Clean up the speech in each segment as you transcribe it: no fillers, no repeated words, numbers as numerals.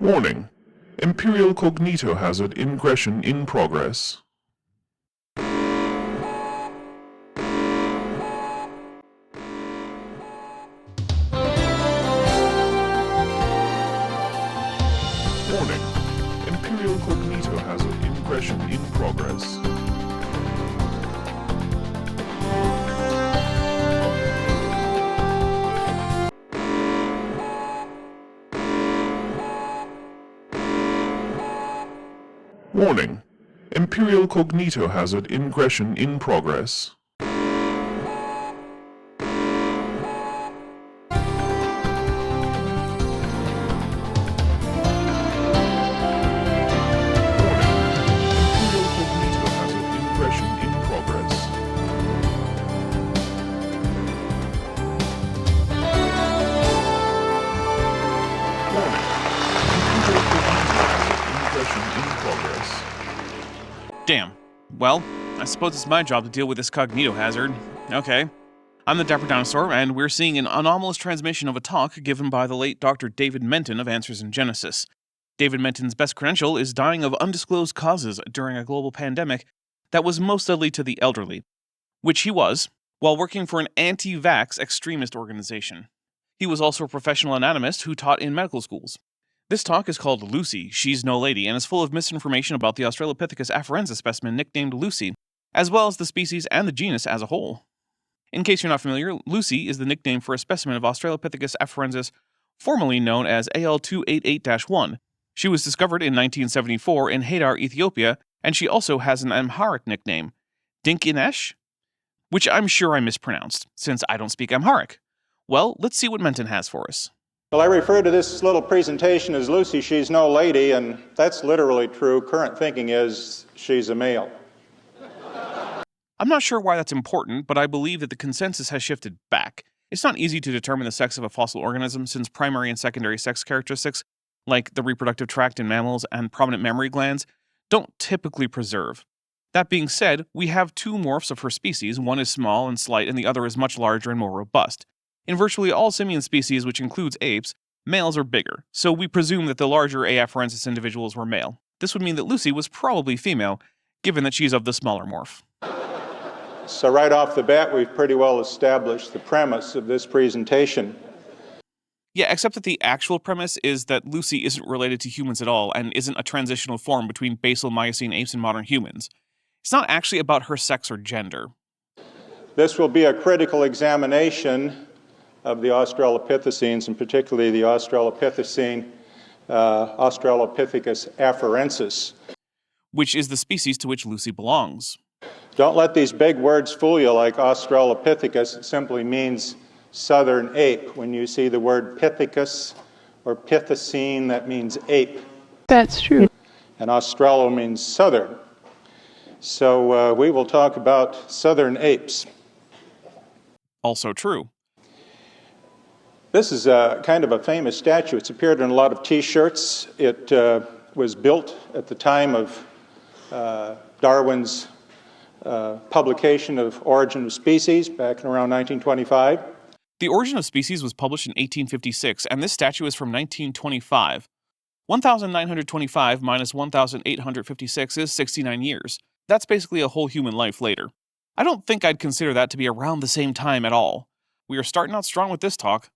Warning: Imperial Cognito hazard ingression in progress. Warning: Imperial Cognito hazard ingression in progress. Warning: Imperial Cognito hazard ingression in progress. Damn. Well, I suppose it's my job to deal with this Cognito hazard. Okay. I'm the Dapper Dinosaur, and we're seeing an anomalous transmission of a talk given by the late Dr. David Menton of Answers in Genesis. David Menton's best credential is dying of undisclosed causes during a global pandemic that was most deadly to the elderly, which he was, while working for an anti-vax extremist organization. He was also a professional anatomist who taught in medical schools. This talk is called Lucy, She's No Lady, and is full of misinformation about the Australopithecus afarensis specimen nicknamed Lucy, as well as the species and the genus as a whole. In case you're not familiar, Lucy is the nickname for a specimen of Australopithecus afarensis formerly known as AL288-1. She was discovered in 1974 in Hadar, Ethiopia, and she also has an Amharic nickname, Dinkinesh, which I'm sure I mispronounced, since I don't speak Amharic. Well, let's see what Menton has for us. Well, I refer to this little presentation as Lucy, She's No Lady, and that's literally true. Current thinking is she's a male. I'm not sure why that's important, but I believe that the consensus has shifted back. It's not easy to determine the sex of a fossil organism since primary and secondary sex characteristics, like the reproductive tract in mammals and prominent mammary glands, don't typically preserve. That being said, we have two morphs of her species, one is small and slight and the other is much larger and more robust. In virtually all simian species, which includes apes, males are bigger, so we presume that the larger A. afarensis individuals were male. This would mean that Lucy was probably female, given that she's of the smaller morph. So right off the bat, we've pretty well established the premise of this presentation. Yeah, except that the actual premise is that Lucy isn't related to humans at all and isn't a transitional form between basal Miocene apes and modern humans. It's not actually about her sex or gender. This will be a critical examination of the Australopithecines, and particularly the Australopithecus afarensis, which is the species to which Lucy belongs. Don't let these big words fool you like Australopithecus. It simply means southern ape. When you see the word pithecus or pithecine, that means ape. That's true. And Australo means southern. So we will talk about southern apes. Also true. This is kind of a famous statue. It's appeared in a lot of T-shirts. It was built at the time of Darwin's publication of Origin of Species back in around 1925. The Origin of Species was published in 1856, and this statue is from 1925. 1,925 minus 1,856 is 69 years. That's basically a whole human life later. I don't think I'd consider that to be around the same time at all. We are starting out strong with this talk.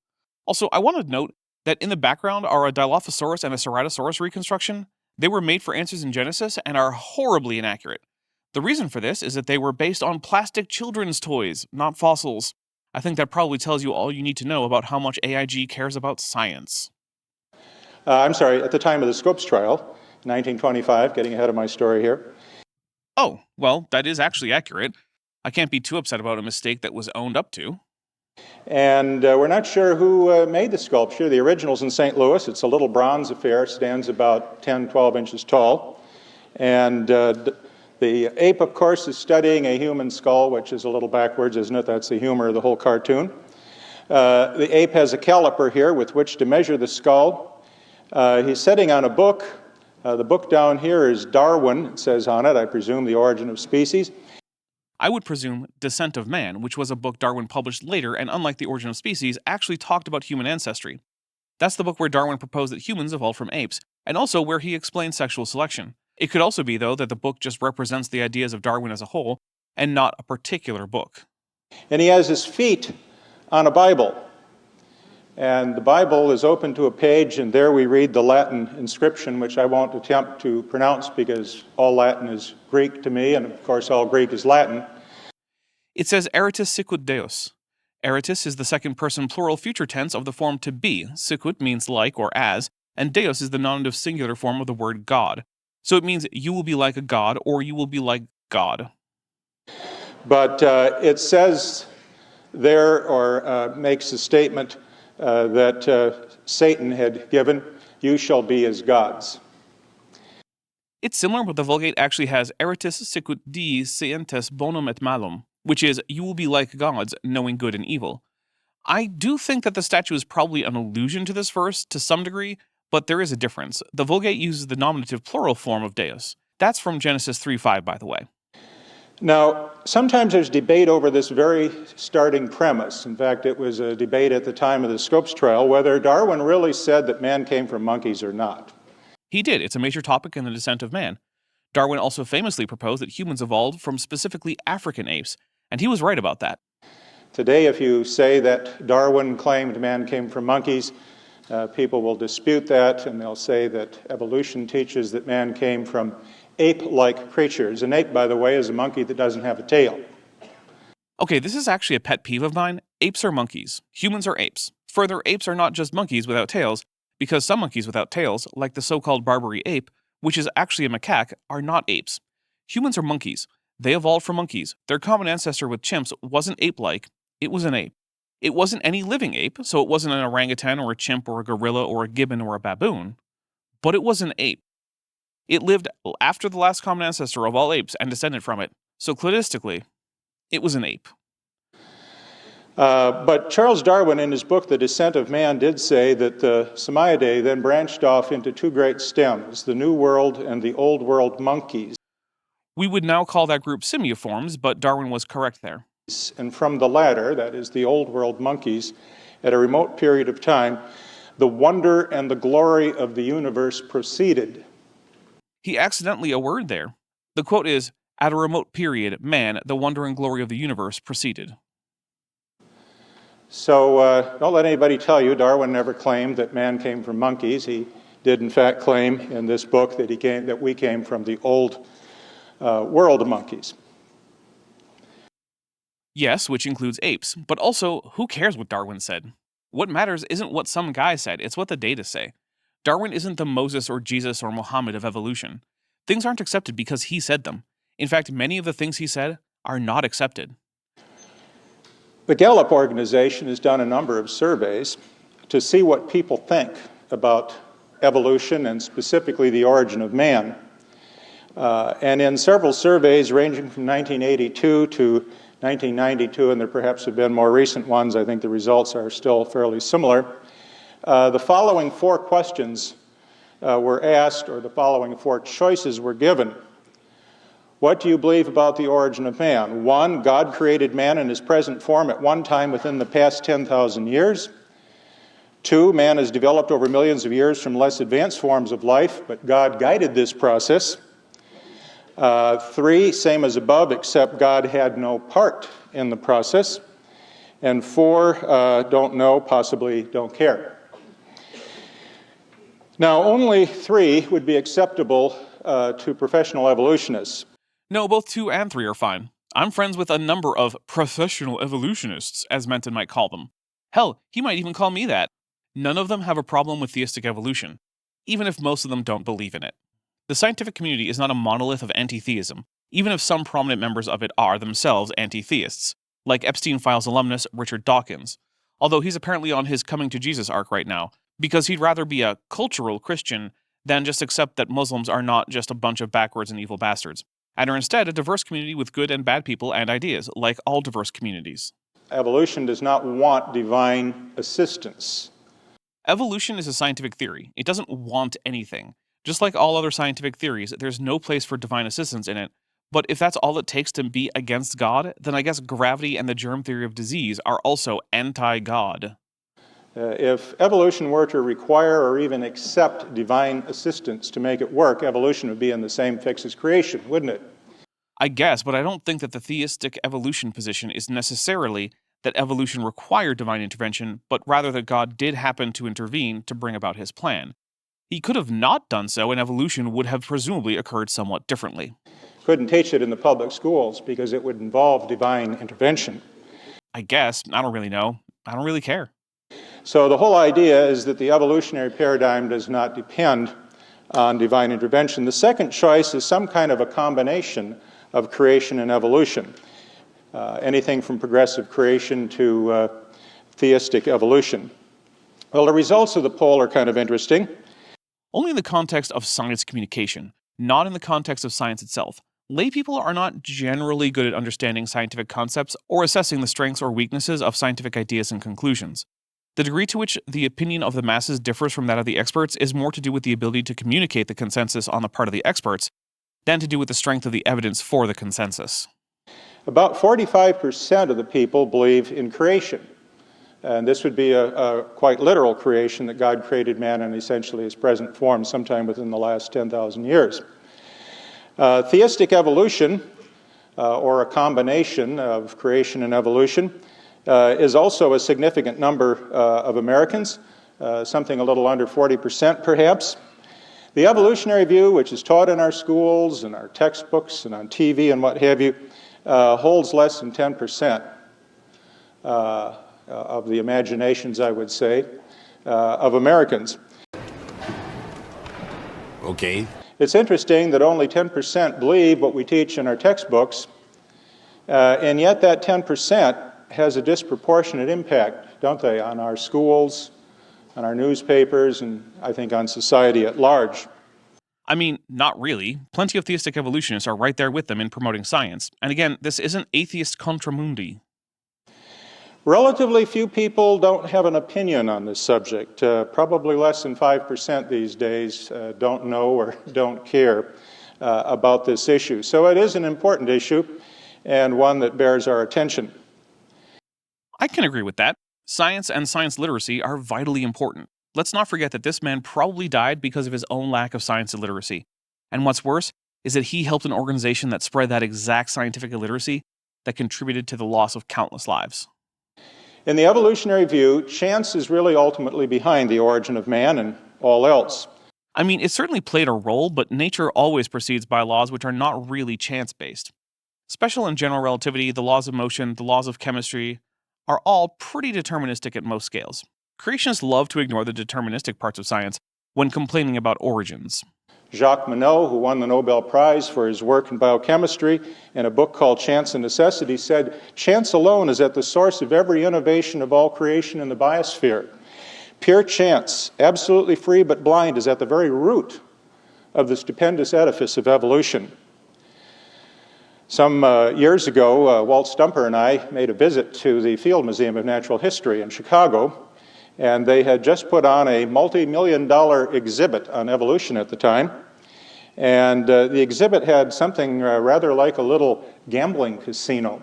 Also, I want to note that in the background are a Dilophosaurus and a Ceratosaurus reconstruction. They were made for Answers in Genesis and are horribly inaccurate. The reason for this is that they were based on plastic children's toys, not fossils. I think that probably tells you all you need to know about how much AIG cares about science. I'm sorry, at the time of the Scopes trial, 1925, getting ahead of my story here. Oh, well, that is actually accurate. I can't be too upset about a mistake that was owned up to. And we're not sure who made the sculpture. The original's in St. Louis. It's a little bronze affair, stands about 10, 12 inches tall. And the ape, of course, is studying a human skull, which is a little backwards, isn't it? That's the humor of the whole cartoon. The ape has a caliper here with which to measure the skull. He's sitting on a book. The book down here is Darwin, it says on it, I presume The Origin of Species. I would presume Descent of Man, which was a book Darwin published later and unlike The Origin of Species, actually talked about human ancestry. That's the book where Darwin proposed that humans evolved from apes, and also where he explained sexual selection. It could also be, though, that the book just represents the ideas of Darwin as a whole, and not a particular book. And he has his feet on a Bible. And the Bible is open to a page, and there we read the Latin inscription, which I won't attempt to pronounce because all Latin is Greek to me, and of course all Greek is Latin. It says Eritis sicut Deus. Eritis is the second person plural future tense of the form to be. Sicut means like or as, and Deus is the nominative singular form of the word God. So it means you will be like a god, or you will be like God. But it says there, or makes a statement that Satan had given, you shall be as gods. It's similar, but the Vulgate actually has Eritis sicut Dii scientes bonum et malum, which is, you will be like gods, knowing good and evil. I do think that the statue is probably an allusion to this verse, to some degree, but there is a difference. The Vulgate uses the nominative plural form of Deus. That's from Genesis 3:5, by the way. Now, sometimes there's debate over this very starting premise. In fact, it was a debate at the time of the Scopes trial, whether Darwin really said that man came from monkeys or not. He did. It's a major topic in the descent of man. Darwin also famously proposed that humans evolved from specifically African apes, and he was right about that. Today, if you say that Darwin claimed man came from monkeys, people will dispute that, and they'll say that evolution teaches that man came from ape-like creatures. An ape, by the way, is a monkey that doesn't have a tail. Okay, this is actually a pet peeve of mine. Apes are monkeys. Humans are apes. Further, apes are not just monkeys without tails, because some monkeys without tails, like the so-called Barbary ape, which is actually a macaque, are not apes. Humans are monkeys. They evolved from monkeys. Their common ancestor with chimps wasn't ape-like, it was an ape. It wasn't any living ape, so it wasn't an orangutan or a chimp or a gorilla or a gibbon or a baboon, but it was an ape. It lived after the last common ancestor of all apes and descended from it, so cladistically, it was an ape. But Charles Darwin, in his book, The Descent of Man, did say that the Simiidae then branched off into two great stems, the New World and the Old World monkeys. We would now call that group simiiforms, but Darwin was correct there. And from the latter, that is the Old World monkeys, at a remote period of time, the wonder and the glory of the universe proceeded. He accidentally a word there. The quote is, at a remote period, man, the wonder and glory of the universe proceeded. So don't let anybody tell you Darwin never claimed that man came from monkeys. He did in fact claim in this book that we came from the Old World monkeys. Yes, which includes apes, but also, who cares what Darwin said? What matters isn't what some guy said, it's what the data say. Darwin isn't the Moses or Jesus or Muhammad of evolution. Things aren't accepted because he said them. In fact, many of the things he said are not accepted. The Gallup organization has done a number of surveys to see what people think about evolution and specifically the origin of man. And in several surveys ranging from 1982 to 1992, and there perhaps have been more recent ones, I think the results are still fairly similar, the following four questions were asked, or the following four choices were given. What do you believe about the origin of man? 1, God created man in his present form at one time within the past 10,000 years. 2, man has developed over millions of years from less advanced forms of life, but God guided this process. 3, same as above, except God had no part in the process. And 4, don't know, possibly don't care. Now, only 3 would be acceptable to professional evolutionists. No, both 2 and 3 are fine. I'm friends with a number of professional evolutionists, as Menton might call them. Hell, he might even call me that. None of them have a problem with theistic evolution, even if most of them don't believe in it. The scientific community is not a monolith of anti-theism, even if some prominent members of it are themselves anti-theists, like Epstein Files alumnus Richard Dawkins, although he's apparently on his coming to Jesus arc right now, because he'd rather be a cultural Christian than just accept that Muslims are not just a bunch of backwards and evil bastards, and are instead a diverse community with good and bad people and ideas, like all diverse communities. Evolution does not want divine assistance. Evolution is a scientific theory. It doesn't want anything. Just like all other scientific theories, there's no place for divine assistance in it. But if that's all it takes to be against God, then I guess gravity and the germ theory of disease are also anti-God. If evolution were to require or even accept divine assistance to make it work, evolution would be in the same fix as creation, wouldn't it? I guess, but I don't think that the theistic evolution position is necessarily that evolution required divine intervention, but rather that God did happen to intervene to bring about his plan. He could have not done so, and evolution would have presumably occurred somewhat differently. Couldn't teach it in the public schools because it would involve divine intervention. I guess. I don't really know. I don't really care. So the whole idea is that the evolutionary paradigm does not depend on divine intervention. The second choice is some kind of a combination of creation and evolution. Anything from progressive creation to theistic evolution. Well, the results of the poll are kind of interesting. Only in the context of science communication, not in the context of science itself. Lay people are not generally good at understanding scientific concepts or assessing the strengths or weaknesses of scientific ideas and conclusions. The degree to which the opinion of the masses differs from that of the experts is more to do with the ability to communicate the consensus on the part of the experts than to do with the strength of the evidence for the consensus. About 45% of the people believe in creation. And this would be a quite literal creation, that God created man in essentially his present form sometime within the last 10,000 years. Theistic evolution, or a combination of creation and evolution, is also a significant number of Americans, something a little under 40% perhaps. The evolutionary view, which is taught in our schools and our textbooks and on TV and what have you, holds less than 10% of the imaginations, I would say, of Americans. Okay. It's interesting that only 10% believe what we teach in our textbooks, and yet that 10% has a disproportionate impact, don't they, on our schools, on our newspapers, and I think on society at large. I mean, not really. Plenty of theistic evolutionists are right there with them in promoting science. And again, this isn't atheist contra mundi. Relatively few people don't have an opinion on this subject. Probably less than 5% these days don't know or don't care about this issue. So it is an important issue and one that bears our attention. I can agree with that. Science and science literacy are vitally important. Let's not forget that this man probably died because of his own lack of science illiteracy. And what's worse is that he helped an organization that spread that exact scientific illiteracy that contributed to the loss of countless lives. In the evolutionary view, chance is really ultimately behind the origin of man and all else. I mean, it certainly played a role, but nature always proceeds by laws which are not really chance-based. Special and general relativity, the laws of motion, the laws of chemistry are all pretty deterministic at most scales. Creationists love to ignore the deterministic parts of science when complaining about origins. Jacques Monod, who won the Nobel Prize for his work in biochemistry in a book called Chance and Necessity, said, "Chance alone is at the source of every innovation of all creation in the biosphere. Pure chance, absolutely free but blind, is at the very root of the stupendous edifice of evolution." Some years ago, Walt Stumper and I made a visit to the Field Museum of Natural History in Chicago, and they had just put on a multi-million-dollar exhibit on evolution at the time. And the exhibit had something rather like a little gambling casino.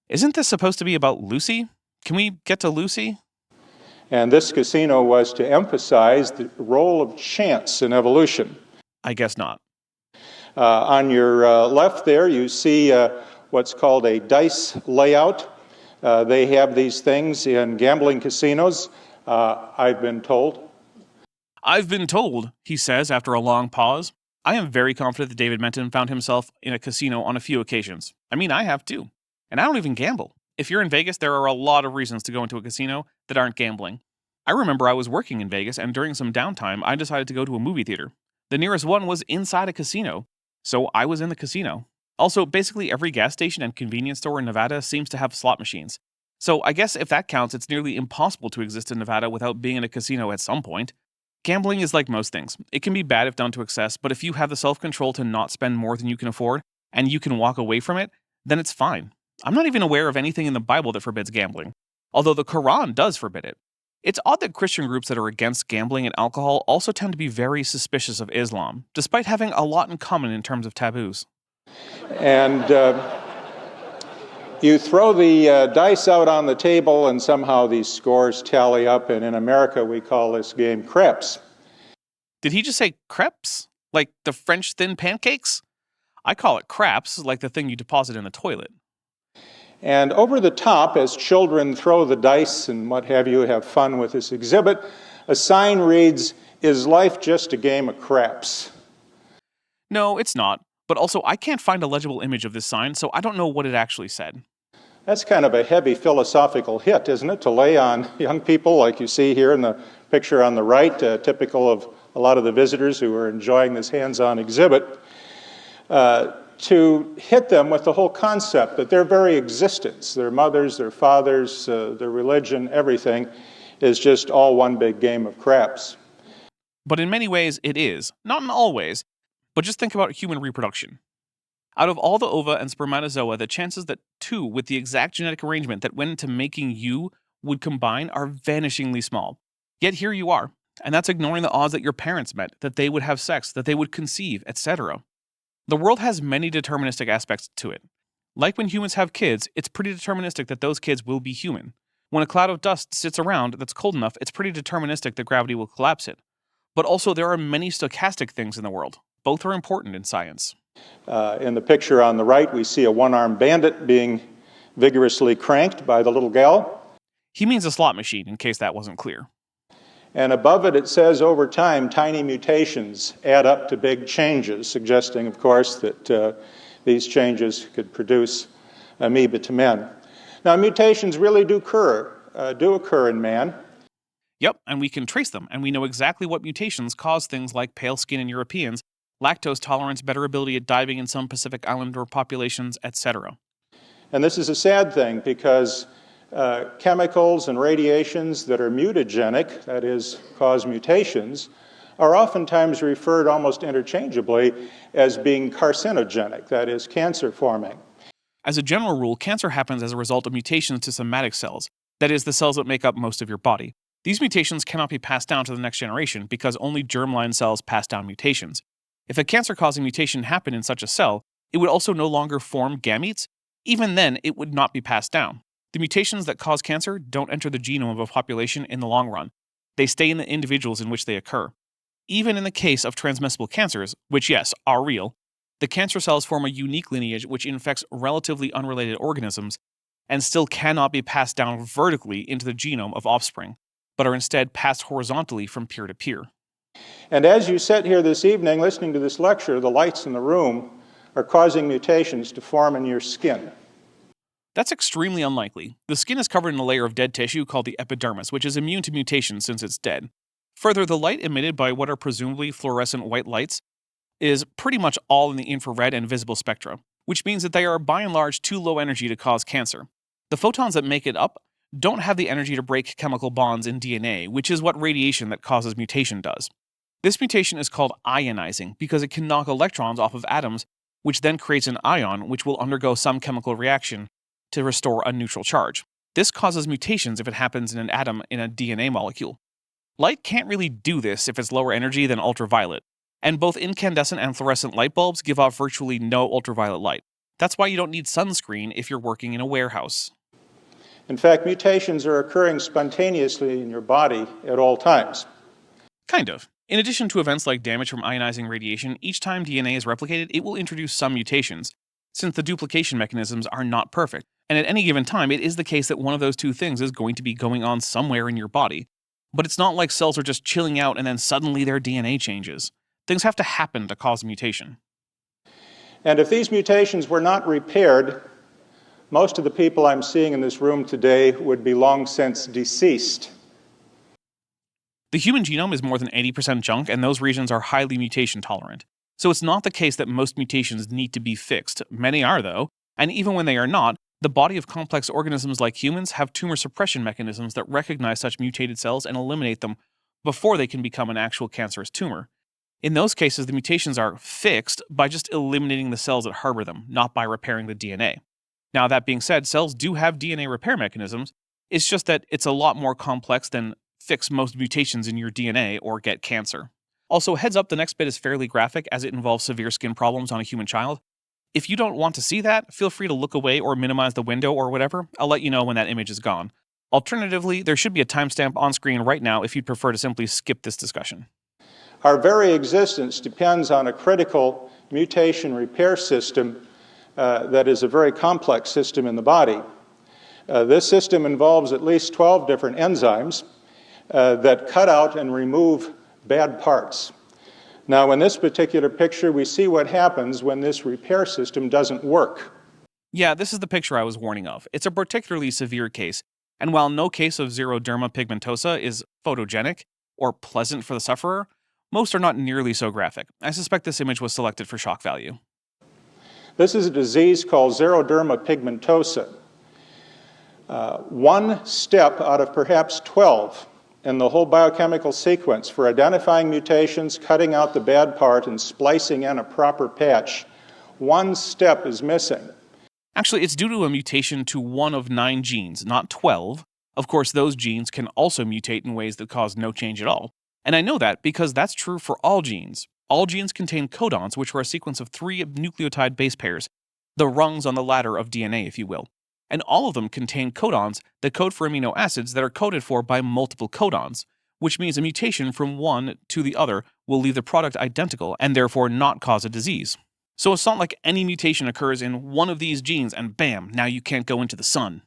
Isn't this supposed to be about Lucy? Can we get to Lucy? And this casino was to emphasize the role of chance in evolution. I guess not. On your left there, you see what's called a dice layout. They have these things in gambling casinos, I've been told. I've been told, he says after a long pause. I am very confident that David Menton found himself in a casino on a few occasions. I mean, I have too. And I don't even gamble. If you're in Vegas, there are a lot of reasons to go into a casino that aren't gambling. I remember I was working in Vegas, and during some downtime, I decided to go to a movie theater. The nearest one was inside a casino, so I was in the casino. Also, basically every gas station and convenience store in Nevada seems to have slot machines. So I guess if that counts, it's nearly impossible to exist in Nevada without being in a casino at some point. Gambling is like most things. It can be bad if done to excess, but if you have the self-control to not spend more than you can afford, and you can walk away from it, then it's fine. I'm not even aware of anything in the Bible that forbids gambling, although the Quran does forbid it. It's odd that Christian groups that are against gambling and alcohol also tend to be very suspicious of Islam, despite having a lot in common in terms of taboos. And You throw the dice out on the table and somehow these scores tally up, and in America we call this game craps. Did he just say crepes? Like the French thin pancakes? I call it craps, like the thing you deposit in the toilet. And over the top, as children throw the dice and what have you, have fun with this exhibit, a sign reads, "Is life just a game of craps?" No, it's not. But also, I can't find a legible image of this sign, so I don't know what it actually said. That's kind of a heavy philosophical hit, isn't it, to lay on young people like you see here in the picture on the right, typical of a lot of the visitors who are enjoying this hands-on exhibit, to hit them with the whole concept that their very existence, their mothers, their fathers, their religion, everything, is just all one big game of craps. But in many ways, it is. Not in all ways. But just think about human reproduction. Out of all the ova and spermatozoa, the chances that two with the exact genetic arrangement that went into making you would combine are vanishingly small. Yet here you are, and that's ignoring the odds that your parents met, that they would have sex, that they would conceive, etc. The world has many deterministic aspects to it. Like when humans have kids, it's pretty deterministic that those kids will be human. When a cloud of dust sits around that's cold enough, it's pretty deterministic that gravity will collapse it. But also there are many stochastic things in the world. Both are important in science. In the picture on the right, we see a one-armed bandit being vigorously cranked by the little gal. He means a slot machine, in case that wasn't clear. And above it, it says, over time, tiny mutations add up to big changes, suggesting, of course, that these changes could produce amoeba to men. Now, mutations really do occur in man. Yep, and we can trace them, and we know exactly what mutations cause things like pale skin in Europeans, lactose tolerance, better ability at diving in some Pacific Islander populations, etc. And this is a sad thing because chemicals and radiations that are mutagenic, that is, cause mutations, are oftentimes referred almost interchangeably as being carcinogenic, that is, cancer-forming. As a general rule, cancer happens as a result of mutations to somatic cells, that is, the cells that make up most of your body. These mutations cannot be passed down to the next generation because only germline cells pass down mutations. If a cancer-causing mutation happened in such a cell, it would also no longer form gametes. Even then, it would not be passed down. The mutations that cause cancer don't enter the genome of a population in the long run. They stay in the individuals in which they occur. Even in the case of transmissible cancers, which yes, are real, the cancer cells form a unique lineage which infects relatively unrelated organisms and still cannot be passed down vertically into the genome of offspring, but are instead passed horizontally from peer to peer. And as you sit here this evening listening to this lecture, the lights in the room are causing mutations to form in your skin. That's extremely unlikely. The skin is covered in a layer of dead tissue called the epidermis, which is immune to mutations since it's dead. Further, the light emitted by what are presumably fluorescent white lights is pretty much all in the infrared and visible spectra, which means that they are by and large too low energy to cause cancer. The photons that make it up don't have the energy to break chemical bonds in DNA, which is what radiation that causes mutation does. This mutation is called ionizing because it can knock electrons off of atoms, which then creates an ion which will undergo some chemical reaction to restore a neutral charge. This causes mutations if it happens in an atom in a DNA molecule. Light can't really do this if it's lower energy than ultraviolet, and both incandescent and fluorescent light bulbs give off virtually no ultraviolet light. That's why you don't need sunscreen if you're working in a warehouse. In fact, mutations are occurring spontaneously in your body at all times. Kind of. In addition to events like damage from ionizing radiation, each time DNA is replicated, it will introduce some mutations, since the duplication mechanisms are not perfect, and at any given time, it is the case that one of those two things is going to be going on somewhere in your body. But it's not like cells are just chilling out and then suddenly their DNA changes. Things have to happen to cause a mutation. And if these mutations were not repaired, most of the people I'm seeing in this room today would be long since deceased. The human genome is more than 80% junk, and those regions are highly mutation tolerant. So it's not the case that most mutations need to be fixed. Many are, though, and even when they are not, the body of complex organisms like humans have tumor suppression mechanisms that recognize such mutated cells and eliminate them before they can become an actual cancerous tumor. In those cases, the mutations are fixed by just eliminating the cells that harbor them, not by repairing the DNA. Now, that being said, cells do have DNA repair mechanisms. It's just that it's a lot more complex than fix most mutations in your DNA or get cancer. Also, heads up, the next bit is fairly graphic as it involves severe skin problems on a human child. If you don't want to see that, feel free to look away or minimize the window or whatever. I'll let you know when that image is gone. Alternatively, there should be a timestamp on screen right now if you'd prefer to simply skip this discussion. Our very existence depends on a critical mutation repair system that is a very complex system in the body. This system involves at least 12 different enzymes that cut out and remove bad parts. Now, in this particular picture, we see what happens when this repair system doesn't work. Yeah, this is the picture I was warning of. It's a particularly severe case, and while no case of Xeroderma pigmentosa is photogenic or pleasant for the sufferer, most are not nearly so graphic. I suspect this image was selected for shock value. This is a disease called Xeroderma pigmentosa. One step out of perhaps 12 in the whole biochemical sequence for identifying mutations, cutting out the bad part, and splicing in a proper patch, one step is missing. Actually, it's due to a mutation to one of 9 genes, not 12. Of course, those genes can also mutate in ways that cause no change at all. And I know that because that's true for all genes. All genes contain codons, which are a sequence of 3 nucleotide base pairs, the rungs on the ladder of DNA, if you will. And all of them contain codons that code for amino acids that are coded for by multiple codons, which means a mutation from one to the other will leave the product identical and therefore not cause a disease. So it's not like any mutation occurs in one of these genes and bam, now you can't go into the sun.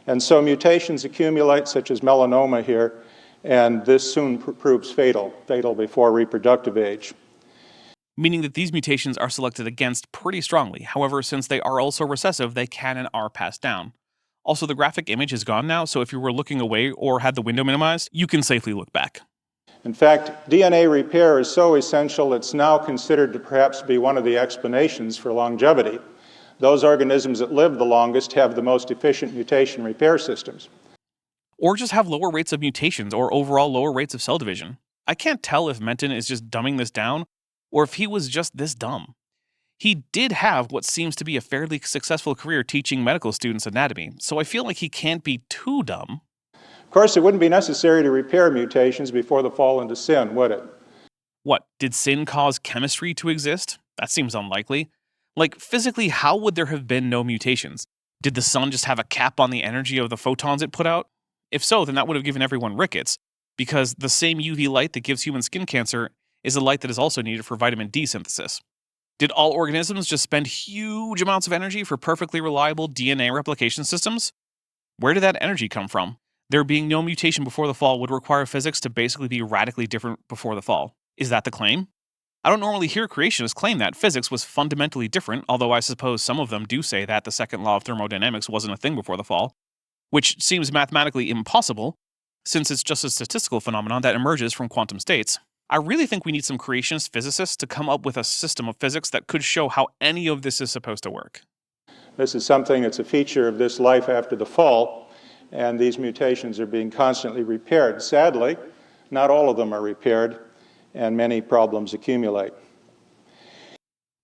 And so mutations accumulate, such as melanoma here, and this soon proves fatal before reproductive age. Meaning that these mutations are selected against pretty strongly. However, since they are also recessive, they can and are passed down. Also, the graphic image is gone now, so if you were looking away or had the window minimized, you can safely look back. In fact, DNA repair is so essential it's now considered to perhaps be one of the explanations for longevity. Those organisms that live the longest have the most efficient mutation repair systems. Or just have lower rates of mutations or overall lower rates of cell division. I can't tell if Menton is just dumbing this down, or if he was just this dumb. He did have what seems to be a fairly successful career teaching medical students anatomy, so I feel like he can't be too dumb. Of course, it wouldn't be necessary to repair mutations before the fall into sin, would it? What, did sin cause chemistry to exist? That seems unlikely. Like, physically, how would there have been no mutations? Did the sun just have a cap on the energy of the photons it put out? If so, then that would have given everyone rickets, because the same UV light that gives human skin cancer is a light that is also needed for vitamin D synthesis. Did all organisms just spend huge amounts of energy for perfectly reliable DNA replication systems? Where did that energy come from? There being no mutation before the fall would require physics to basically be radically different before the fall. Is that the claim? I don't normally hear creationists claim that physics was fundamentally different, although I suppose some of them do say that the second law of thermodynamics wasn't a thing before the fall, which seems mathematically impossible, since it's just a statistical phenomenon that emerges from quantum states. I really think we need some creationist physicists to come up with a system of physics that could show how any of this is supposed to work. This is something that's a feature of this life after the fall, and these mutations are being constantly repaired. Sadly, not all of them are repaired, and many problems accumulate.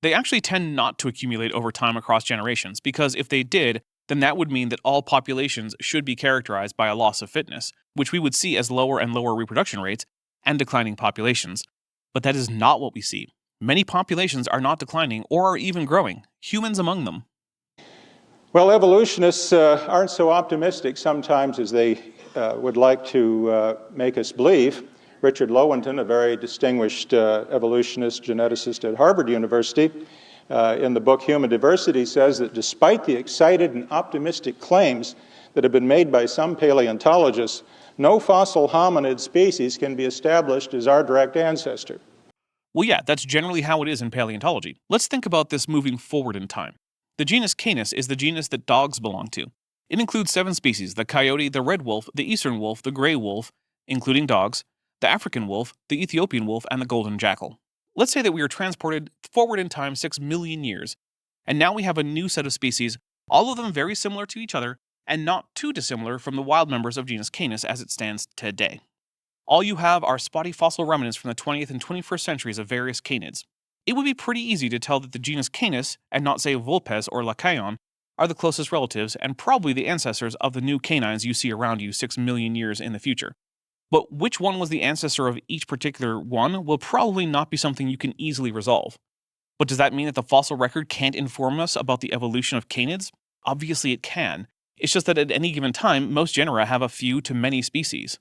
They actually tend not to accumulate over time across generations, because if they did, then that would mean that all populations should be characterized by a loss of fitness, which we would see as lower and lower reproduction rates and declining populations. But that is not what we see. Many populations are not declining or are even growing, humans among them. Well, evolutionists aren't so optimistic sometimes as they would like to make us believe. Richard Lowenton, a very distinguished evolutionist geneticist at Harvard University, in the book Human Diversity, says that despite the excited and optimistic claims that have been made by some paleontologists, no fossil hominid species can be established as our direct ancestor. Well, yeah, that's generally how it is in paleontology. Let's think about this moving forward in time. The genus Canis is the genus that dogs belong to. It includes 7 species: the coyote, the red wolf, the eastern wolf, the gray wolf, including dogs, the African wolf, the Ethiopian wolf, and the golden jackal. Let's say that we are transported forward in time 6 million years, and now we have a new set of species, all of them very similar to each other, and not too dissimilar from the wild members of genus Canis as it stands today. All you have are spotty fossil remnants from the 20th and 21st centuries of various canids. It would be pretty easy to tell that the genus Canis, and not say Vulpes or Lycaon, are the closest relatives and probably the ancestors of the new canines you see around you 6 million years in the future. But which one was the ancestor of each particular one will probably not be something you can easily resolve. But does that mean that the fossil record can't inform us about the evolution of canids? Obviously it can. It's just that at any given time, most genera have a few to many species.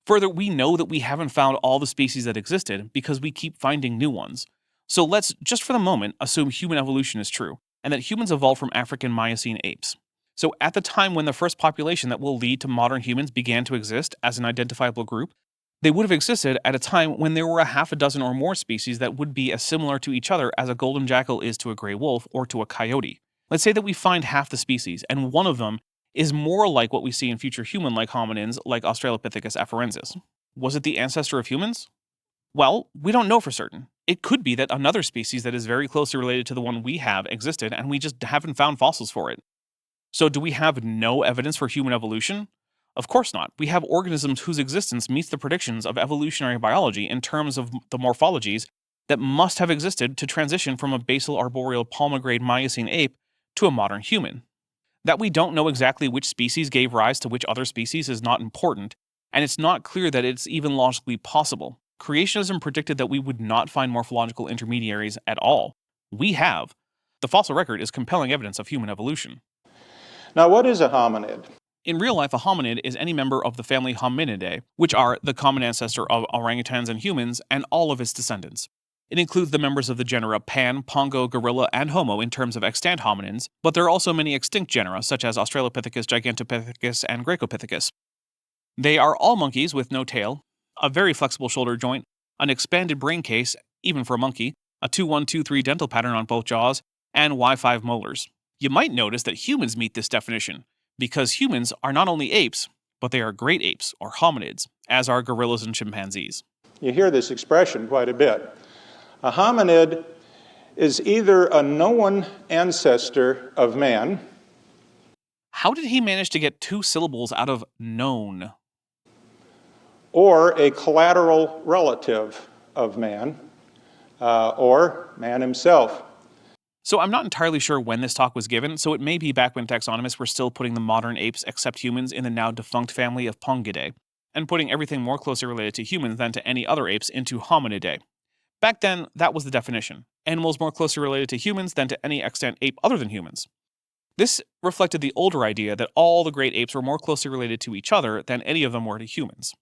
Further, we know that we haven't found all the species that existed because we keep finding new ones. So let's, just for the moment, assume human evolution is true, and that humans evolved from African Miocene apes. So at the time when the first population that will lead to modern humans began to exist as an identifiable group, they would have existed at a time when there were a half a dozen or more species that would be as similar to each other as a golden jackal is to a gray wolf or to a coyote. Let's say that we find half the species, and one of them is more like what we see in future human-like hominins like Australopithecus afarensis. Was it the ancestor of humans? Well, we don't know for certain. It could be that another species that is very closely related to the one we have existed and we just haven't found fossils for it. So do we have no evidence for human evolution? Of course not. We have organisms whose existence meets the predictions of evolutionary biology in terms of the morphologies that must have existed to transition from a basal arboreal palmagrade Miocene ape to a modern human. That we don't know exactly which species gave rise to which other species is not important, and it's not clear that it's even logically possible. Creationism predicted that we would not find morphological intermediaries at all. We have. The fossil record is compelling evidence of human evolution. Now, what is a hominid? In real life, a hominid is any member of the family Hominidae, which are the common ancestor of orangutans and humans and all of its descendants. It includes the members of the genera Pan, Pongo, Gorilla, and Homo in terms of extant hominins, but there are also many extinct genera such as Australopithecus, Gigantopithecus, and Gracopithecus. They are all monkeys with no tail, a very flexible shoulder joint, an expanded brain case, even for a monkey, a 2-1-2-3 dental pattern on both jaws, and Y5 molars. You might notice that humans meet this definition, because humans are not only apes, but they are great apes, or hominids, as are gorillas and chimpanzees. You hear this expression quite a bit. A hominid is either a known ancestor of man. How did he manage to get two syllables out of known? Or a collateral relative of man, or man himself. So I'm not entirely sure when this talk was given, so it may be back when taxonomists were still putting the modern apes except humans in the now defunct family of Pongidae, and putting everything more closely related to humans than to any other apes into Hominidae. Back then, that was the definition. Animals more closely related to humans than to any extant ape other than humans. This reflected the older idea that all the great apes were more closely related to each other than any of them were to humans.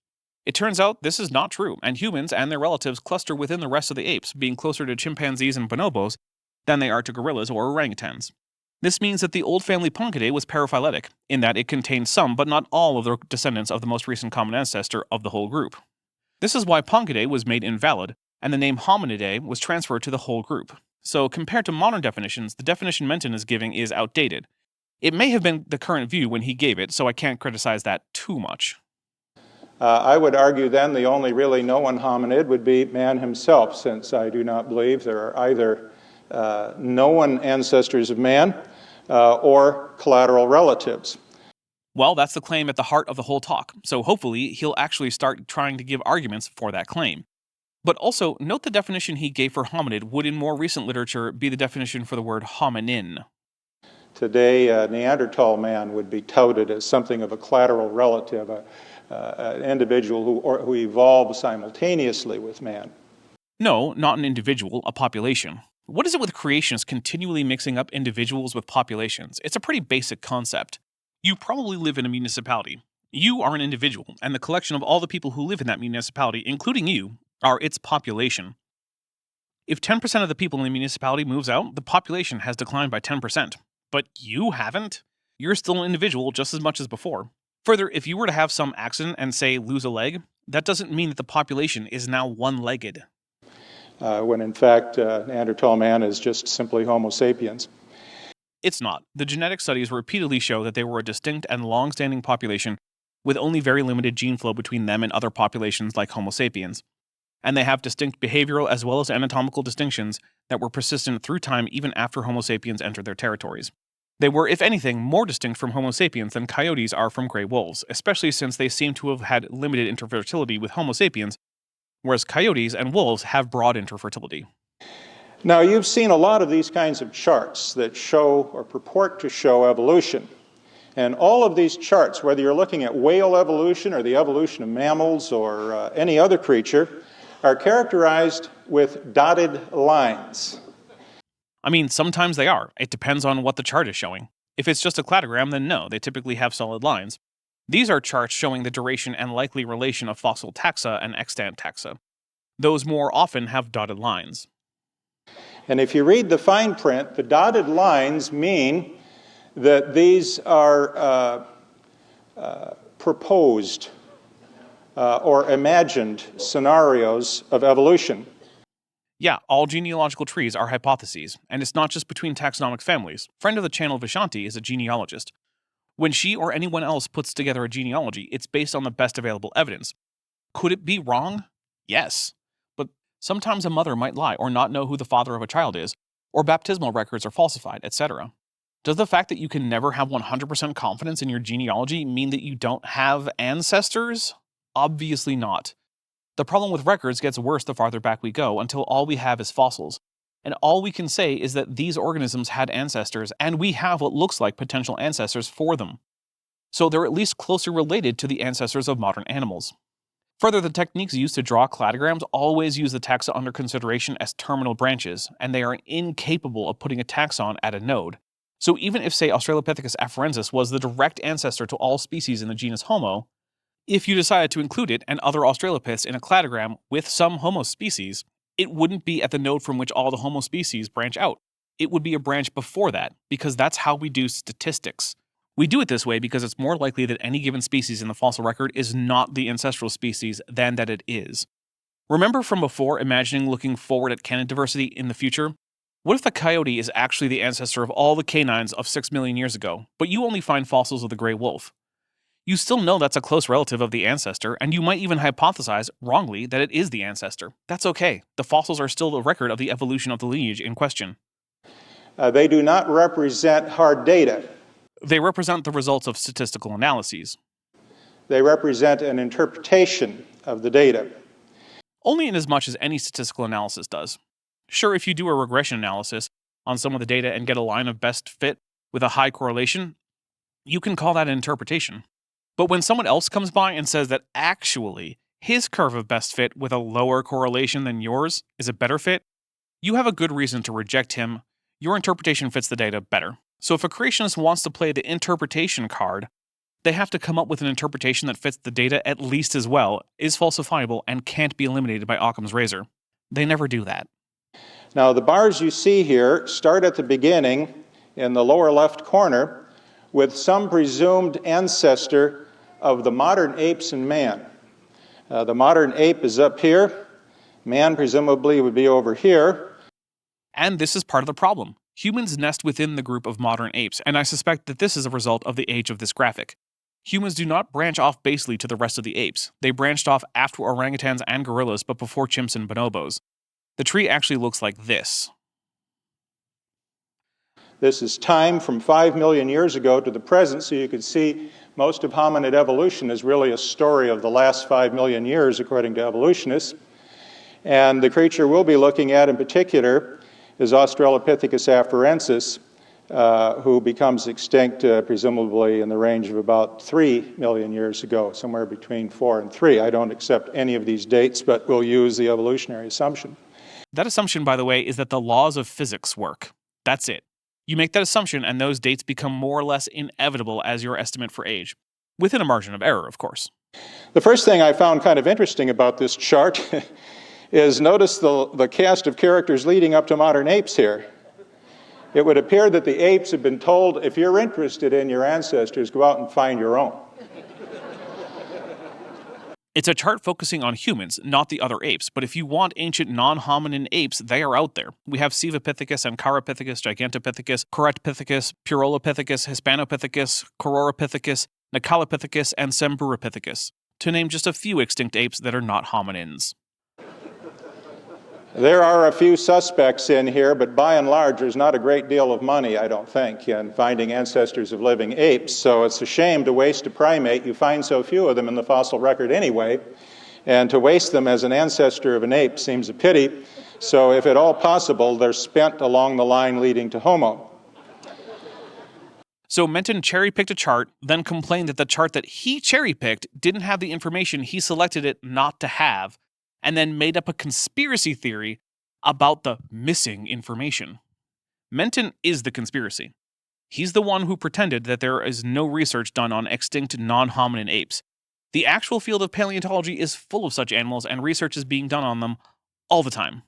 It turns out this is not true, and humans and their relatives cluster within the rest of the apes, being closer to chimpanzees and bonobos than they are to gorillas or orangutans. This means that the old family Pongidae was paraphyletic, in that it contained some but not all of the descendants of the most recent common ancestor of the whole group. This is why Pongidae was made invalid, and the name Hominidae was transferred to the whole group. So compared to modern definitions, the definition Menton is giving is outdated. It may have been the current view when he gave it, so I can't criticize that too much. I would argue then the only really known hominid would be man himself, since I do not believe there are either known ancestors of man or collateral relatives. Well, that's the claim at the heart of the whole talk, so hopefully he'll actually start trying to give arguments for that claim. But also, note the definition he gave for hominid would in more recent literature be the definition for the word hominin. Today, Neanderthal man would be touted as something of a collateral relative, an individual who evolved simultaneously with man. No, not an individual, a population. What is it with creationists continually mixing up individuals with populations? It's a pretty basic concept. You probably live in a municipality. You are an individual, and the collection of all the people who live in that municipality, including you, are its population. If 10% of the people in the municipality moves out, the population has declined by 10%. But you haven't. You're still an individual just as much as before. Further, if you were to have some accident and, say, lose a leg, that doesn't mean that the population is now one-legged. When in fact, Neanderthal man is just simply Homo sapiens. It's not. The genetic studies repeatedly show that they were a distinct and long-standing population with only very limited gene flow between them and other populations like Homo sapiens. And they have distinct behavioral as well as anatomical distinctions that were persistent through time even after Homo sapiens entered their territories. They were, if anything, more distinct from Homo sapiens than coyotes are from gray wolves, especially since they seem to have had limited interfertility with Homo sapiens, whereas coyotes and wolves have broad interfertility. Now, you've seen a lot of these kinds of charts that show or purport to show evolution. And all of these charts, whether you're looking at whale evolution or the evolution of mammals or any other creature, are characterized with dotted lines. I mean, sometimes they are. It depends on what the chart is showing. If it's just a cladogram, then no, they typically have solid lines. These are charts showing the duration and likely relation of fossil taxa and extant taxa. Those more often have dotted lines. And if you read the fine print, the dotted lines mean that these are proposed or imagined scenarios of evolution. Yeah, all genealogical trees are hypotheses, and it's not just between taxonomic families. Friend of the channel Vishanti is a genealogist. When she or anyone else puts together a genealogy, it's based on the best available evidence. Could it be wrong? Yes. But sometimes a mother might lie or not know who the father of a child is, or baptismal records are falsified, etc. Does the fact that you can never have 100% confidence in your genealogy mean that you don't have ancestors? Obviously not. The problem with records gets worse the farther back we go until all we have is fossils. And all we can say is that these organisms had ancestors, and we have what looks like potential ancestors for them. So they're at least closely related to the ancestors of modern animals. Further, the techniques used to draw cladograms always use the taxa under consideration as terminal branches, and they are incapable of putting a taxon at a node. So even if, say, Australopithecus afarensis was the direct ancestor to all species in the genus Homo, if you decided to include it and other Australopiths in a cladogram with some Homo species, it wouldn't be at the node from which all the Homo species branch out. It would be a branch before that, because that's how we do statistics. We do it this way because it's more likely that any given species in the fossil record is not the ancestral species than that it is. Remember from before imagining looking forward at canid diversity in the future? What if the coyote is actually the ancestor of all the canines of 6 million years ago, but you only find fossils of the gray wolf? You still know that's a close relative of the ancestor, and you might even hypothesize, wrongly, that it is the ancestor. That's okay. The fossils are still the record of the evolution of the lineage in question. They do not represent hard data. They represent the results of statistical analyses. They represent an interpretation of the data. Only in as much as any statistical analysis does. Sure, if you do a regression analysis on some of the data and get a line of best fit with a high correlation, you can call that an interpretation. But when someone else comes by and says that actually his curve of best fit with a lower correlation than yours is a better fit, you have a good reason to reject him. Your interpretation fits the data better. So if a creationist wants to play the interpretation card, they have to come up with an interpretation that fits the data at least as well, is falsifiable, and can't be eliminated by Occam's razor. They never do that. Now, the bars you see here start at the beginning in the lower left corner with some presumed ancestor of the modern apes and man. The modern ape is up here. Man presumably would be over here. And this is part of the problem. Humans nest within the group of modern apes, and I suspect that this is a result of the age of this graphic. Humans do not branch off basally to the rest of the apes. They branched off after orangutans and gorillas, but before chimps and bonobos. The tree actually looks like this. This is time from 5 million years ago to the present, so you can see most of hominid evolution is really a story of the last 5 million years, according to evolutionists. And the creature we'll be looking at in particular is Australopithecus afarensis, who becomes extinct presumably in the range of about 3 million years ago, somewhere between 4 and 3. I don't accept any of these dates, but we'll use the evolutionary assumption. That assumption, by the way, is that the laws of physics work. That's it. You make that assumption, and those dates become more or less inevitable as your estimate for age, within a margin of error, of course. The first thing I found kind of interesting about this chart is notice the cast of characters leading up to modern apes here. It would appear that the apes have been told, if you're interested in your ancestors, go out and find your own. It's a chart focusing on humans, not the other apes, but if you want ancient non-hominin apes, they are out there. We have Sivapithecus, Ancarapithecus, Gigantopithecus, Correctpithecus, Purolopithecus, Hispanopithecus, Cororopithecus, Nicalopithecus, and Semburapithecus, to name just a few extinct apes that are not hominins. There are a few suspects in here, but by and large, there's not a great deal of money, I don't think, in finding ancestors of living apes. So it's a shame to waste a primate. You find so few of them in the fossil record anyway, and to waste them as an ancestor of an ape seems a pity. So if at all possible, they're spent along the line leading to Homo. So Menton cherry-picked a chart, then complained that the chart that he cherry-picked didn't have the information he selected it not to have, and then made up a conspiracy theory about the missing information. Menton is the conspiracy. He's the one who pretended that there is no research done on extinct non-hominin apes. The actual field of paleontology is full of such animals, and research is being done on them all the time.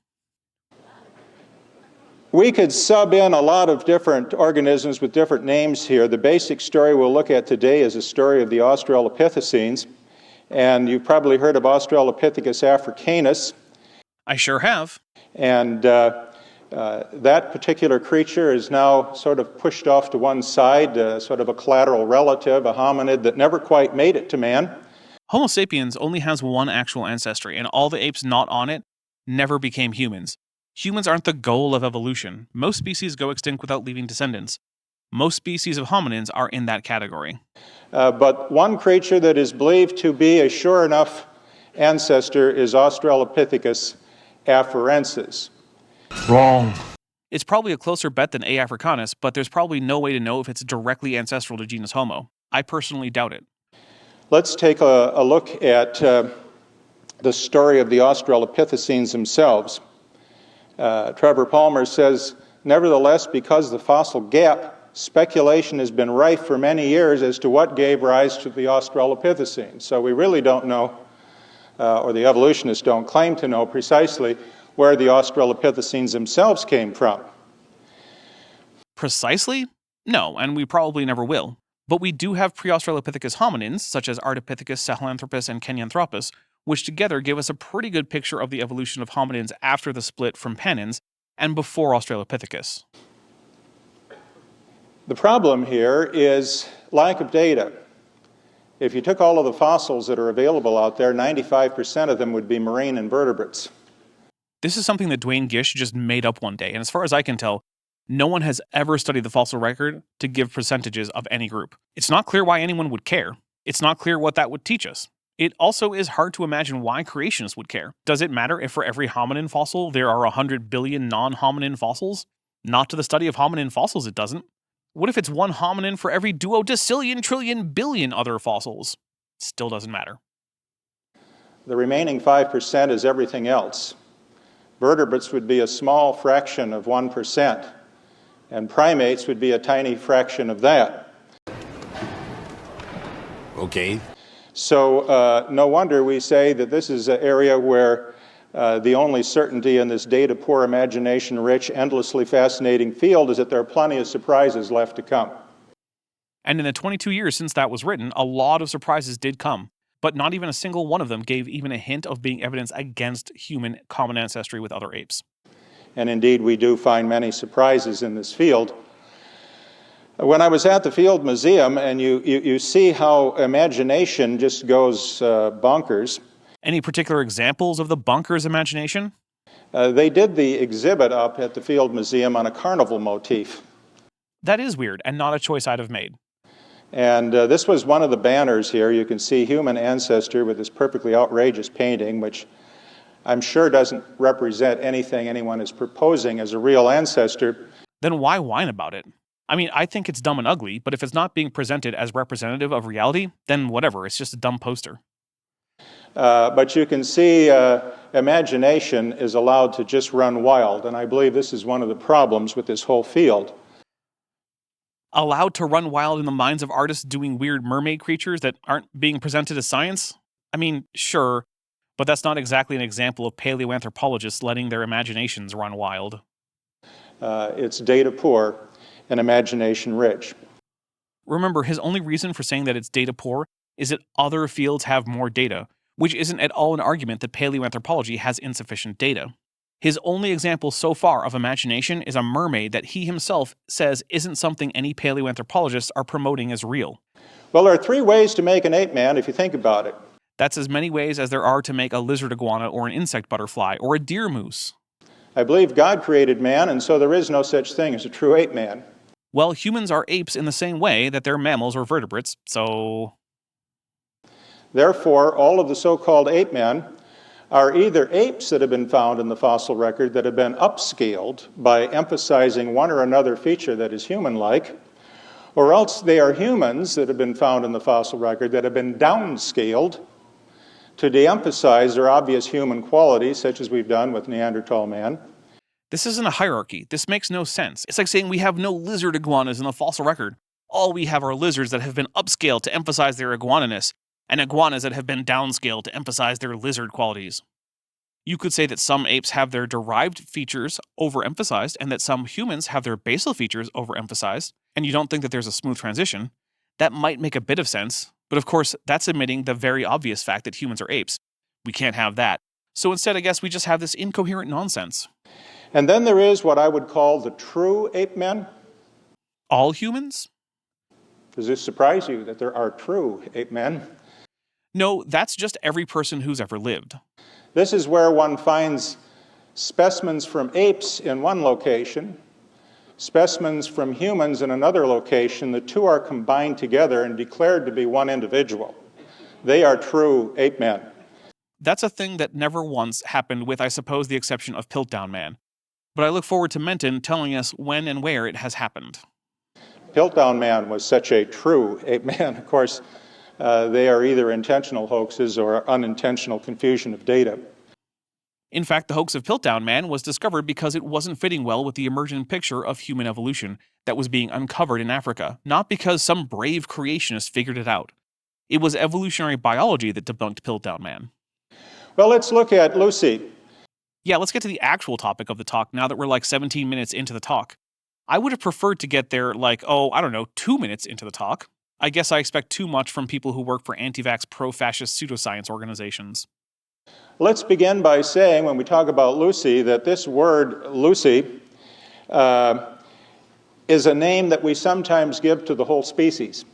We could sub in a lot of different organisms with different names here. The basic story we'll look at today is a story of the Australopithecines, and you've probably heard of Australopithecus africanus. I sure have. And that particular creature is now sort of pushed off to one side, sort of a collateral relative, a hominid that never quite made it to man. Homo sapiens only has one actual ancestry, and all the apes not on it never became humans. Humans aren't the goal of evolution. Most species go extinct without leaving descendants. Most species of hominins are in that category. But one creature that is believed to be a sure enough ancestor is Australopithecus afarensis. Wrong. It's probably a closer bet than A. africanus, but there's probably no way to know if it's directly ancestral to genus Homo. I personally doubt it. Let's take a look at the story of the Australopithecines themselves. Trevor Palmer says, nevertheless, because the fossil gap, speculation has been rife for many years as to what gave rise to the Australopithecines. So we really don't know, or the evolutionists don't claim to know precisely where the Australopithecines themselves came from. Precisely? No, and we probably never will. But we do have pre-Australopithecus hominins, such as Ardipithecus, Sahelanthropus, and Kenyanthropus, which together give us a pretty good picture of the evolution of hominins after the split from Pennins and before Australopithecus. The problem here is lack of data. If you took all of the fossils that are available out there, 95% of them would be marine invertebrates. This is something that Dwayne Gish just made up one day, and as far as I can tell, no one has ever studied the fossil record to give percentages of any group. It's not clear why anyone would care. It's not clear what that would teach us. It also is hard to imagine why creationists would care. Does it matter if for every hominin fossil there are 100 billion non-hominin fossils? Not to the study of hominin fossils, it doesn't. What if it's one hominin for every duodecillion trillion billion other fossils? Still doesn't matter. The remaining 5% is everything else. Vertebrates would be a small fraction of 1%, and primates would be a tiny fraction of that. Okay. So no wonder we say that this is an area where the only certainty in this data-poor, imagination-rich, endlessly fascinating field is that there are plenty of surprises left to come. And in the 22 years since that was written, a lot of surprises did come, but not even a single one of them gave even a hint of being evidence against human common ancestry with other apes. And indeed, we do find many surprises in this field. When I was at the Field Museum, and you see how imagination just goes bonkers. Any particular examples of the bonkers imagination? They did the exhibit up at the Field Museum on a carnival motif. That is weird, and not a choice I'd have made. And this was one of the banners here. You can see human ancestor with this perfectly outrageous painting, which I'm sure doesn't represent anything anyone is proposing as a real ancestor. Then why whine about it? I mean, I think it's dumb and ugly, but if it's not being presented as representative of reality, then whatever, it's just a dumb poster. But you can see imagination is allowed to just run wild, and I believe this is one of the problems with this whole field. Allowed to run wild in the minds of artists doing weird mermaid creatures that aren't being presented as science? I mean, sure, but that's not exactly an example of paleoanthropologists letting their imaginations run wild. It's data poor and imagination rich. Remember, his only reason for saying that it's data poor is that other fields have more data, which isn't at all an argument that paleoanthropology has insufficient data. His only example so far of imagination is a mermaid that he himself says isn't something any paleoanthropologists are promoting as real. Well, there are 3 ways to make an ape man if you think about it. That's as many ways as there are to make a lizard iguana or an insect butterfly or a deer moose. I believe God created man, and so there is no such thing as a true ape man. Well, humans are apes in the same way that they're mammals or vertebrates, so... Therefore, all of the so-called ape men are either apes that have been found in the fossil record that have been upscaled by emphasizing one or another feature that is human-like, or else they are humans that have been found in the fossil record that have been downscaled to de-emphasize their obvious human qualities, such as we've done with Neanderthal man. This isn't a hierarchy. This makes no sense. It's like saying we have no lizard iguanas in the fossil record. All we have are lizards that have been upscaled to emphasize their iguananess, and iguanas that have been downscaled to emphasize their lizard qualities. You could say that some apes have their derived features overemphasized and that some humans have their basal features overemphasized, and you don't think that there's a smooth transition. That might make a bit of sense, but of course, that's admitting the very obvious fact that humans are apes. We can't have that. So instead, I guess we just have this incoherent nonsense. And then there is what I would call the true ape men. All humans? Does this surprise you that there are true ape men? No, that's just every person who's ever lived. This is where one finds specimens from apes in one location, specimens from humans in another location. The two are combined together and declared to be one individual. They are true ape men. That's a thing that never once happened with, I suppose, the exception of Piltdown Man. But I look forward to Menton telling us when and where it has happened. Piltdown Man was such a true ape man. Of course, they are either intentional hoaxes or unintentional confusion of data. In fact, the hoax of Piltdown Man was discovered because it wasn't fitting well with the emergent picture of human evolution that was being uncovered in Africa, not because some brave creationist figured it out. It was evolutionary biology that debunked Piltdown Man. Well, let's look at Lucy. Yeah, let's get to the actual topic of the talk now that we're like 17 minutes into the talk. I would have preferred to get there 2 minutes into the talk. I guess I expect too much from people who work for anti-vax pro-fascist pseudoscience organizations. Let's begin by saying, when we talk about Lucy, that this word, Lucy, is a name that we sometimes give to the whole species.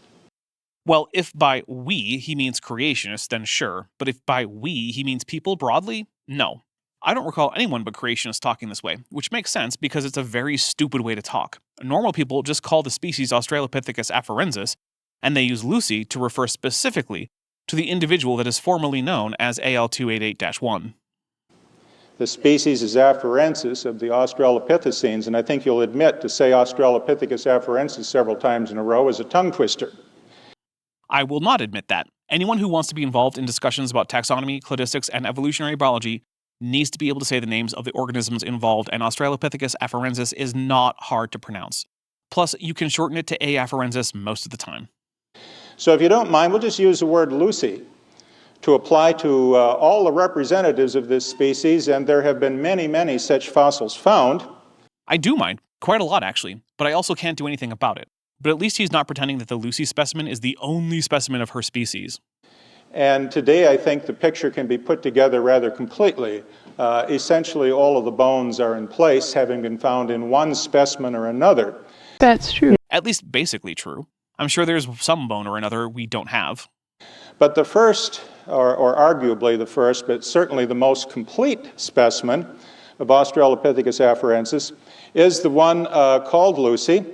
Well, if by we he means creationists, then sure. But if by we he means people broadly, no. I don't recall anyone but creationists talking this way, which makes sense because it's a very stupid way to talk. Normal people just call the species Australopithecus afarensis, and they use Lucy to refer specifically to the individual that is formally known as AL288-1. The species is afarensis of the Australopithecines, and I think you'll admit to say Australopithecus afarensis several times in a row is a tongue twister. I will not admit that. Anyone who wants to be involved in discussions about taxonomy, cladistics, and evolutionary biology needs to be able to say the names of the organisms involved, and Australopithecus afarensis is not hard to pronounce. Plus, you can shorten it to A. afarensis most of the time. So if you don't mind, we'll just use the word Lucy to apply to all the representatives of this species, and there have been many, many such fossils found. I do mind, quite a lot actually, but I also can't do anything about it. But at least he's not pretending that the Lucy specimen is the only specimen of her species. And today I think the picture can be put together rather completely. Essentially all of the bones are in place, having been found in one specimen or another. That's true. At least basically true. I'm sure there's some bone or another we don't have. But the first, or arguably the first, but certainly the most complete specimen of Australopithecus afarensis is the one called Lucy.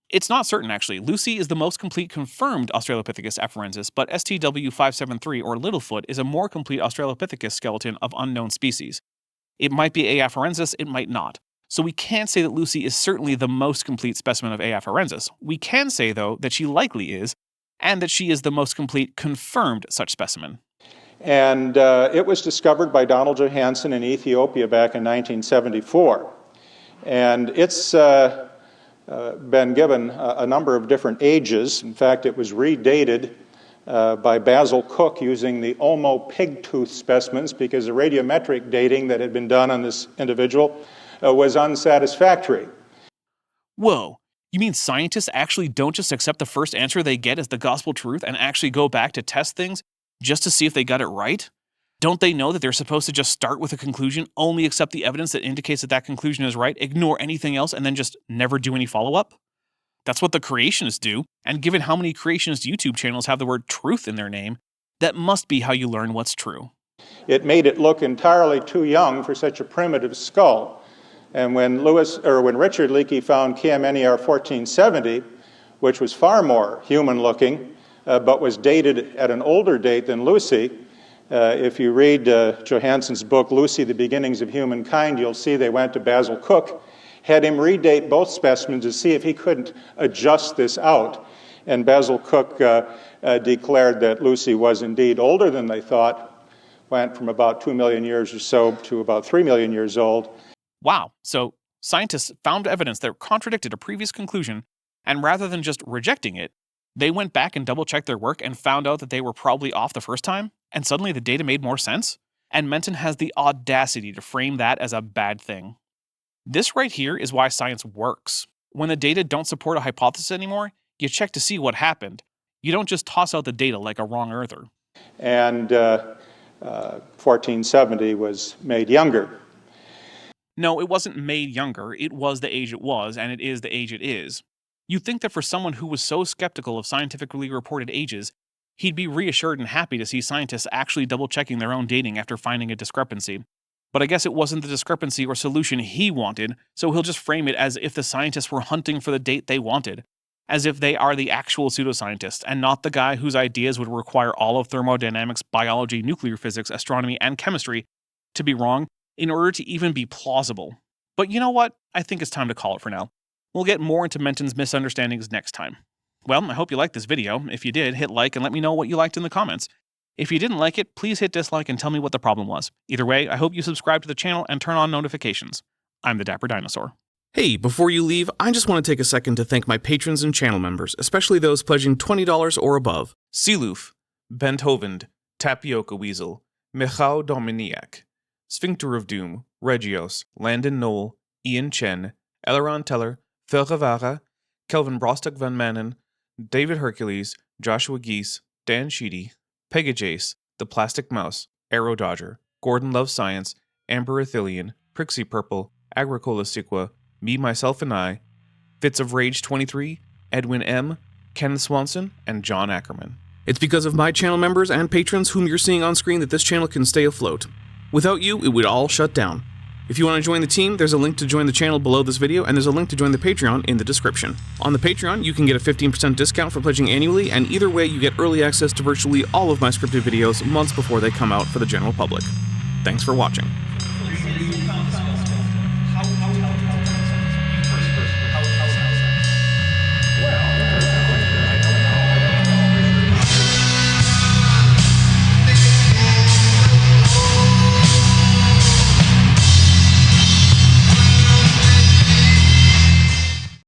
It's not certain, actually. Lucy is the most complete confirmed Australopithecus afarensis, but STW573, or Littlefoot, is a more complete Australopithecus skeleton of unknown species. It might be A. afarensis, it might not. So we can't say that Lucy is certainly the most complete specimen of A. afarensis. We can say, though, that she likely is, and that she is the most complete confirmed such specimen. And it was discovered by Donald Johanson in Ethiopia back in 1974. And it's been given a number of different ages. In fact, it was redated by Basil Cook using the Omo pig tooth specimens because the radiometric dating that had been done on this individual was unsatisfactory. Whoa, you mean scientists actually don't just accept the first answer they get as the gospel truth and actually go back to test things just to see if they got it right? Don't they know that they're supposed to just start with a conclusion, only accept the evidence that indicates that that conclusion is right, ignore anything else, and then just never do any follow-up? That's what the creationists do, and given how many creationist YouTube channels have the word truth in their name, that must be how you learn what's true. It made it look entirely too young for such a primitive skull. And when Richard Leakey found KMNER 1470, which was far more human-looking, but was dated at an older date than Lucy, if you read Johansson's book, Lucy, The Beginnings of Humankind, you'll see they went to Basil Cook, had him redate both specimens to see if he couldn't adjust this out. And Basil Cook declared that Lucy was indeed older than they thought, went from about 2 million years or so to about 3 million years old. Wow, so scientists found evidence that contradicted a previous conclusion, and rather than just rejecting it, they went back and double-checked their work and found out that they were probably off the first time, and suddenly the data made more sense? And Menton has the audacity to frame that as a bad thing. This right here is why science works. When the data don't support a hypothesis anymore, you check to see what happened. You don't just toss out the data like a wrong earther. And 1470 was made younger. No, it wasn't made younger. It was the age it was, and it is the age it is. You'd think that for someone who was so skeptical of scientifically reported ages, he'd be reassured and happy to see scientists actually double-checking their own dating after finding a discrepancy. But I guess it wasn't the discrepancy or solution he wanted, so he'll just frame it as if the scientists were hunting for the date they wanted, as if they are the actual pseudoscientist and not the guy whose ideas would require all of thermodynamics, biology, nuclear physics, astronomy, and chemistry to be wrong in order to even be plausible. But you know what? I think it's time to call it for now. We'll get more into Menton's misunderstandings next time. Well, I hope you liked this video. If you did, hit like and let me know what you liked in the comments. If you didn't like it, please hit dislike and tell me what the problem was. Either way, I hope you subscribe to the channel and turn on notifications. I'm the Dapper Dinosaur. Hey, before you leave, I just want to take a second to thank my patrons and channel members, especially those pledging $20 or above. Sealoof, Benthovend, Tapioca Weasel, Michał Dominiak, Sphincter of Doom, Regios, Landon Knoll, Ian Chen, Eleron Teller, Phil Rivara, Kelvin Brostock Van Manen, David Hercules, Joshua Geese, Dan Sheedy, Pegajace, The Plastic Mouse, Arrow Dodger, Gordon Loves Science, Amber Athelian, Prixie Purple, Agricola Sequa, Me, Myself, and I, Fits of Rage 23, Edwin M., Kenneth Swanson, and John Ackerman. It's because of my channel members and patrons whom you're seeing on screen that this channel can stay afloat. Without you, it would all shut down. If you want to join the team, there's a link to join the channel below this video, and there's a link to join the Patreon in the description. On the Patreon, you can get a 15% discount for pledging annually, and either way, you get early access to virtually all of my scripted videos months before they come out for the general public. Thanks for watching.